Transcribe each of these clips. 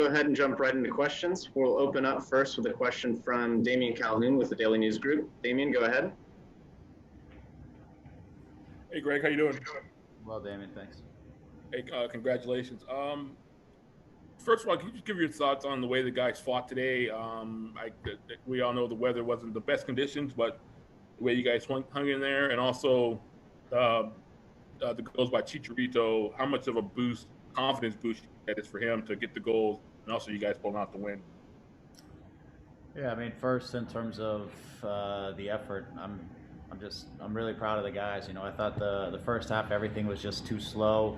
go ahead and jump right into questions. We'll open up first with a question from Damian Calhoun with the Daily News Group. Damian, go ahead. Hey, Greg, how you doing? Well, Damon, thanks. Hey, congratulations. First of all, can you just give your thoughts on the way the guys fought today? We all know the weather wasn't the best conditions, but the way you guys hung in there, and also the goals by Chicharito, how much of a confidence boost that is for him to get the goals, and also you guys pulling out the win? Yeah, I mean, first in terms of the effort, I'm really proud of the guys. You know, I thought the first half everything was just too slow.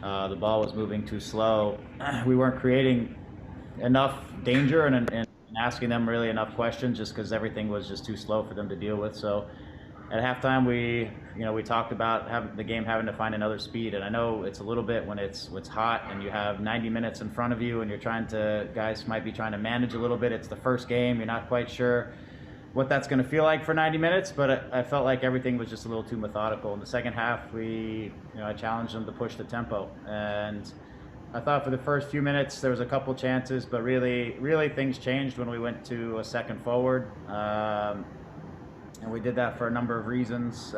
The ball was moving too slow. We weren't creating enough danger and asking them really enough questions just because everything was just too slow for them to deal with. So at halftime, we talked about the game having to find another speed. And I know it's a little bit when it's hot and you have 90 minutes in front of you and guys might be trying to manage a little bit. It's the first game. You're not quite sure what that's going to feel like for 90 minutes, but I felt like everything was just a little too methodical. In the second half, I challenged them to push the tempo, and I thought for the first few minutes there was a couple chances, but really things changed when we went to a second forward, and we did that for a number of reasons,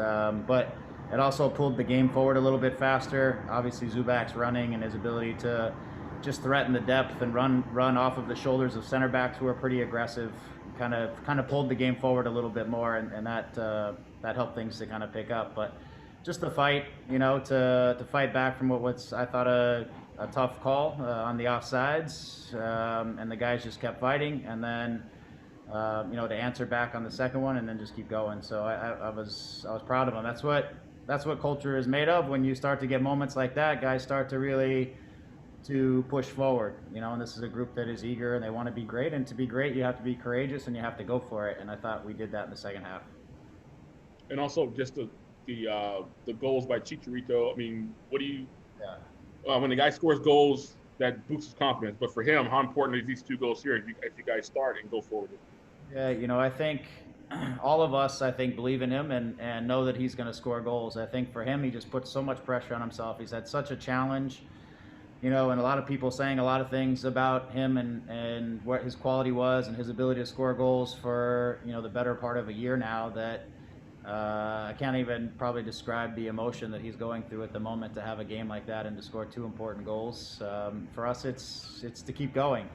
but it also pulled the game forward a little bit faster. Obviously, Zubac's running and his ability to just threaten the depth and run off of the shoulders of center backs who are pretty aggressive kind of pulled the game forward a little bit more, and that helped things to kind of pick up. But just the fight, to fight back from what's I thought a tough call on the offsides, and the guys just kept fighting, and then to answer back on the second one and then just keep going. So I was proud of them. That's what culture is made of. When you start to get moments like that, guys start to really push forward, and this is a group that is eager and they want to be great, and to be great you have to be courageous and you have to go for it, and I thought we did that in the second half. And also just the goals by Chicharito. I mean, when the guy scores goals, that boosts his confidence, but for him, how important are these two goals here if you guys start and go forward? Yeah, I think all of us, believe in him and know that he's going to score goals. I think for him, he just puts so much pressure on himself. He's had such a challenge, and a lot of people saying a lot of things about him and what his quality was and his ability to score goals for, the better part of a year now, that I can't even probably describe the emotion that he's going through at the moment to have a game like that and to score two important goals. For us, it's to keep going.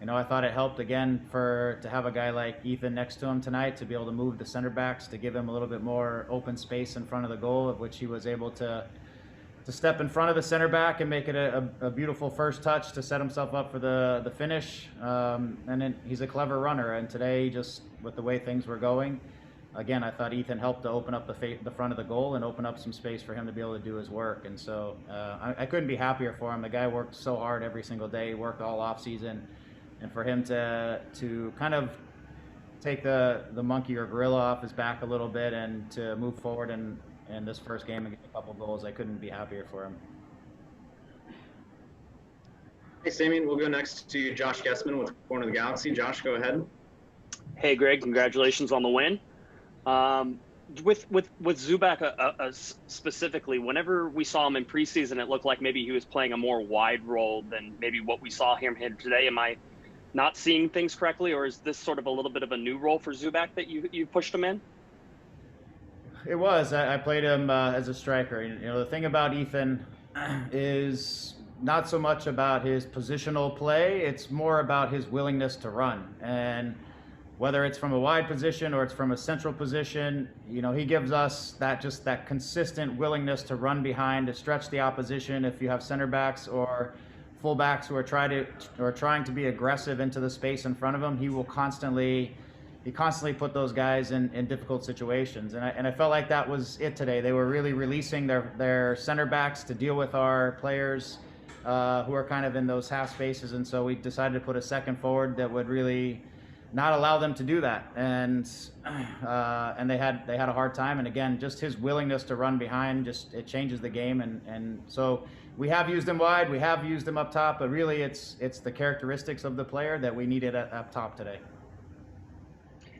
I thought it helped again to have a guy like Ethan next to him tonight, to be able to move the center backs, to give him a little bit more open space in front of the goal, of which he was able to step in front of the center back and make it a beautiful first touch to set himself up for the finish. And then he's a clever runner, and today, just with the way things were going, again, I thought Ethan helped to open up the front of the goal and open up some space for him to be able to do his work. And so I couldn't be happier for him. The guy worked so hard every single day. He worked all off season, and for him to kind of take the monkey or gorilla off his back a little bit and to move forward in this first game and get a couple goals, I couldn't be happier for him. Hey, Damien, we'll go next to Josh Gessman with Corner of the Galaxy. Josh, go ahead. Hey, Greg, congratulations on the win. With Zubac specifically, whenever we saw him in preseason, it looked like maybe he was playing a more wide role than maybe what we saw him in today. Am I not seeing things correctly, or is this sort of a little bit of a new role for Zubac that you pushed him in? It was. I played him as a striker. The thing about Ethan is not so much about his positional play. It's more about his willingness to run. And whether it's from a wide position or it's from a central position, he gives us that consistent willingness to run behind, to stretch the opposition. If you have center backs or fullbacks who are trying to be aggressive into the space in front of him, he constantly put those guys in difficult situations. And I felt like that was it today. They were really releasing their center backs to deal with our players who are kind of in those half spaces. And so we decided to put a second forward that would really not allow them to do that. And they had a hard time. And again, just his willingness to run behind, it changes the game. And so we have used him wide, we have used him up top, but really it's the characteristics of the player that we needed up top today.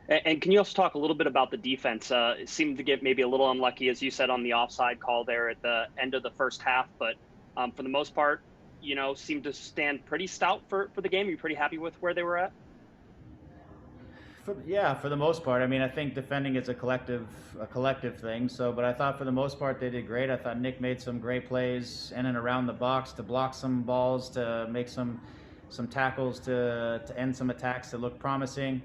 And can you also talk a little bit about the defense? It seemed to get maybe a little unlucky, as you said, on the offside call there at the end of the first half. But for the most part, seemed to stand pretty stout for the game. Are you pretty happy with where they were at? For the most part. I mean, I think defending is a collective thing. So, but I thought for the most part they did great. I thought Nick made some great plays in and around the box to block some balls, to make some tackles, to end some attacks that looked promising.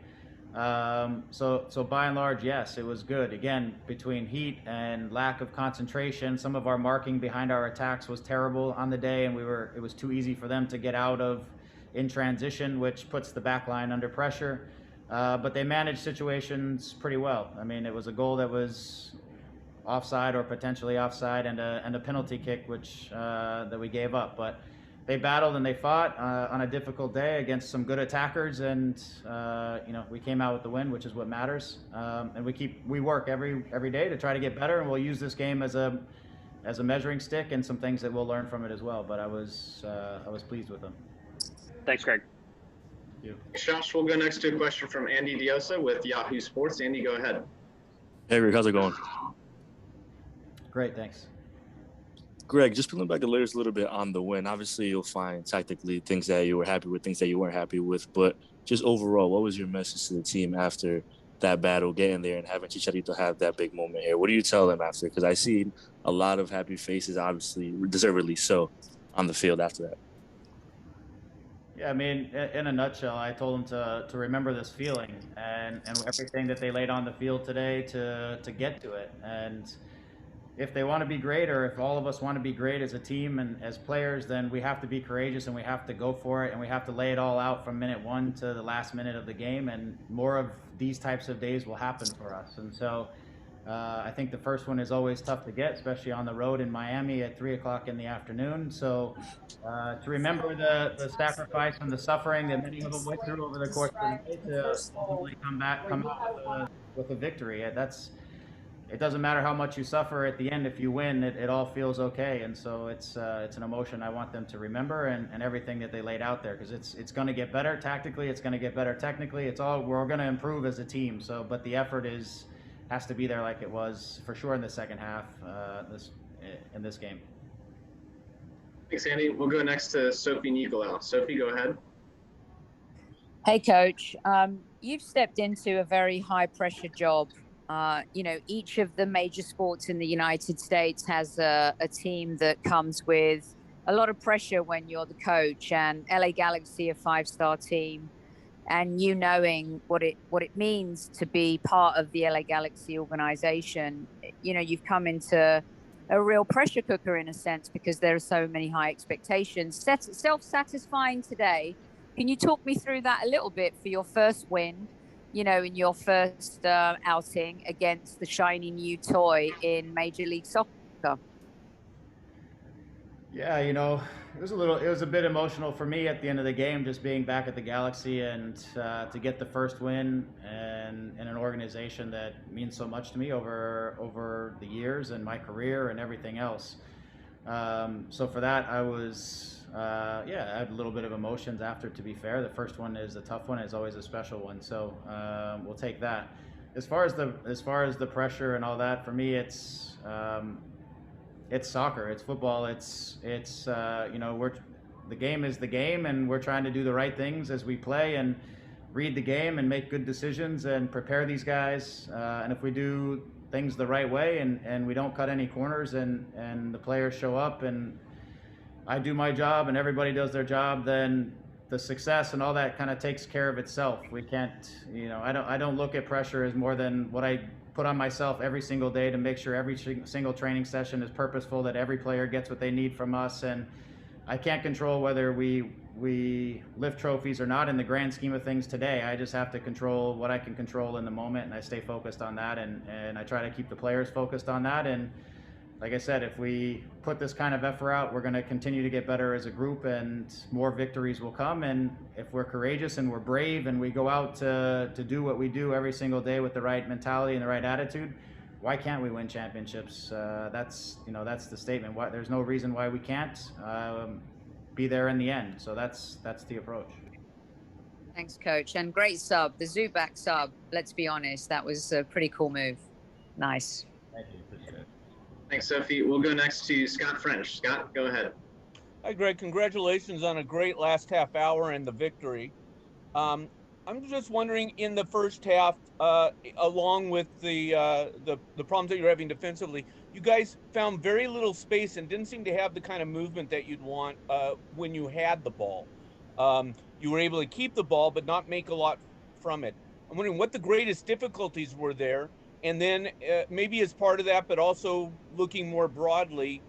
So by and large, yes, it was good. Again, between heat and lack of concentration, some of our marking behind our attacks was terrible on the day, and it was too easy for them to get out of in transition, which puts the back line under pressure. But they managed situations pretty well. I mean, it was a goal that was offside or potentially offside, and a penalty kick that we gave up. But they battled and they fought on a difficult day against some good attackers, and we came out with the win, which is what matters. And we work every day to try to get better, and we'll use this game as a measuring stick and some things that we'll learn from it as well. But I was pleased with them. Thanks, Greg. Thanks, Josh. We'll go next to a question from Andy Diosa with Yahoo Sports. Andy, go ahead. Hey, Rick, how's it going? Great, thanks. Greg, just pulling back the layers a little bit on the win. Obviously, you'll find tactically things that you were happy with, things that you weren't happy with. But just overall, what was your message to the team after that battle, getting there and having Chicharito have that big moment here? What do you tell them after? Because I see a lot of happy faces, obviously, deservedly so, on the field after that. Yeah, I mean, in a nutshell, I told them to remember this feeling and everything that they laid on the field today to get to it. And if they want to be great, or if all of us want to be great as a team and as players, then we have to be courageous and we have to go for it, and we have to lay it all out from minute one to the last minute of the game. And more of these types of days will happen for us. And so I think the first one is always tough to get, especially on the road in Miami at 3:00 in the afternoon. So to remember the sacrifice and the suffering that many of them went through over the course of the day to ultimately come out with a victory. It doesn't matter how much you suffer at the end. If you win, it all feels okay. And so it's an emotion I want them to remember, and everything that they laid out there, because it's going to get better tactically. It's going to get better technically. We're going to improve as a team. So, but the effort has to be there, like it was for sure in the second half in this game. Thanks, Andy. We'll go next to Sophie Nicolau. Sophie, go ahead. Hey, Coach. You've stepped into a very high-pressure job. Each of the major sports in the United States has a team that comes with a lot of pressure when you're the coach, and LA Galaxy, a 5-star team, and you knowing what it means to be part of the LA Galaxy organization. You've come into a real pressure cooker in a sense, because there are so many high expectations. Self-satisfying today. Can you talk me through that a little bit for your first win, in your first outing against the shiny new toy in Major League Soccer? Yeah, it was a bit emotional for me at the end of the game, just being back at the Galaxy and to get the first win and in an organization that means so much to me over the years and my career and everything else. So for that, I had a little bit of emotions after, to be fair. The first one is a tough one. It's always a special one. So we'll take that. As far as the pressure and all that, for me, it's soccer, it's football, the game is the game, and we're trying to do the right things as we play and read the game and make good decisions and prepare these guys. And if we do things the right way and we don't cut any corners and the players show up and I do my job and everybody does their job, then the success and all that kind of takes care of itself. We can't, I don't look at pressure as more than what I put on myself every single day to make sure every single training session is purposeful, that every player gets what they need from us. And I can't control whether we lift trophies or not in the grand scheme of things today. I just have to control what I can control in the moment, and I stay focused on that, and I try to keep the players focused on that. And like I said, if we put this kind of effort out, we're going to continue to get better as a group, and more victories will come. And if we're courageous and we're brave and we go out to do what we do every single day with the right mentality and the right attitude, why can't we win championships? That's the statement. There's no reason why we can't be there in the end. So that's the approach. Thanks, Coach. And great sub, the Zubac sub. Let's be honest, that was a pretty cool move. Nice. Thank you. Appreciate it. Thanks, Sophie. We'll go next to Scott French. Scott, go ahead. Hi, Greg. Congratulations on a great last half hour and the victory. I'm just wondering, in the first half, along with the problems that you're having defensively, you guys found very little space and didn't seem to have the kind of movement that you'd want when you had the ball. You were able to keep the ball, but not make a lot from it. I'm wondering what the greatest difficulties were there, and then maybe as part of that, but also looking more broadly,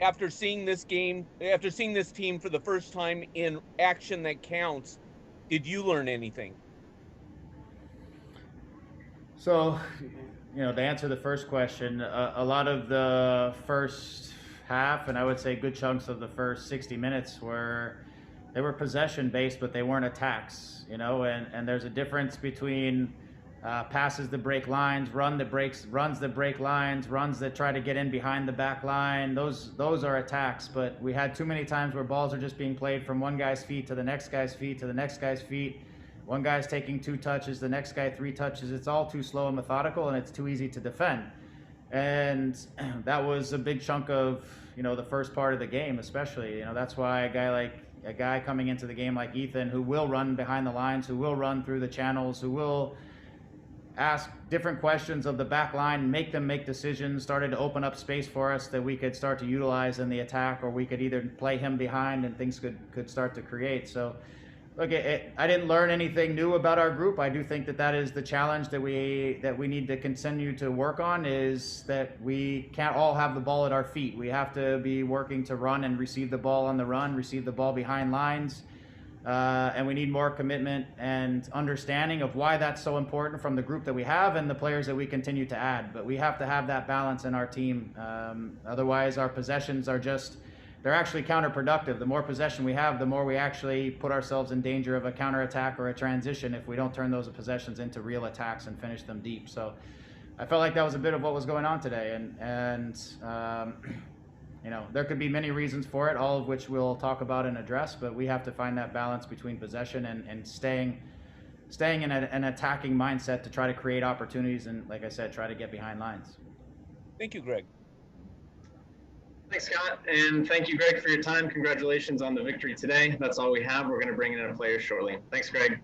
after seeing this game, after seeing this team for the first time in action that counts, did you learn anything? So, to answer the first question, a lot of the first half, and I would say good chunks of the first 60 minutes they were possession based, but they weren't attacks, and there's a difference between passes that break lines, runs that break lines, runs that try to get in behind the back line. Those are attacks, but we had too many times where balls are just being played from one guy's feet to the next guy's feet to the next guy's feet. One guy's taking 2 touches, the next guy 3 touches. It's all too slow and methodical, and it's too easy to defend. And that was a big chunk of the first part of the game, especially. That's why a guy coming into the game like Ethan, who will run behind the lines, who will run through the channels, who will ask different questions of the back line, make them make decisions, started to open up space for us that we could start to utilize in the attack, or we could either play him behind and things could start to create. So look, I didn't learn anything new about our group. I do think that is the challenge that we need to continue to work on, is that we can't all have the ball at our feet. We have to be working to run and receive the ball on the run, receive the ball behind lines. And we need more commitment and understanding of why that's so important from the group that we have and the players that we continue to add. But we have to have that balance in our team. Otherwise, our possessions they're actually counterproductive. The more possession we have, the more we actually put ourselves in danger of a counterattack or a transition if we don't turn those possessions into real attacks and finish them deep. So I felt like that was a bit of what was going on today. And there could be many reasons for it, all of which we'll talk about and address, but we have to find that balance between possession and staying in an attacking mindset to try to create opportunities and, like I said, try to get behind lines. Thank you, Greg. Thanks, Scott. And thank you, Greg, for your time. Congratulations on the victory today. That's all we have. We're going to bring in a player shortly. Thanks, Greg.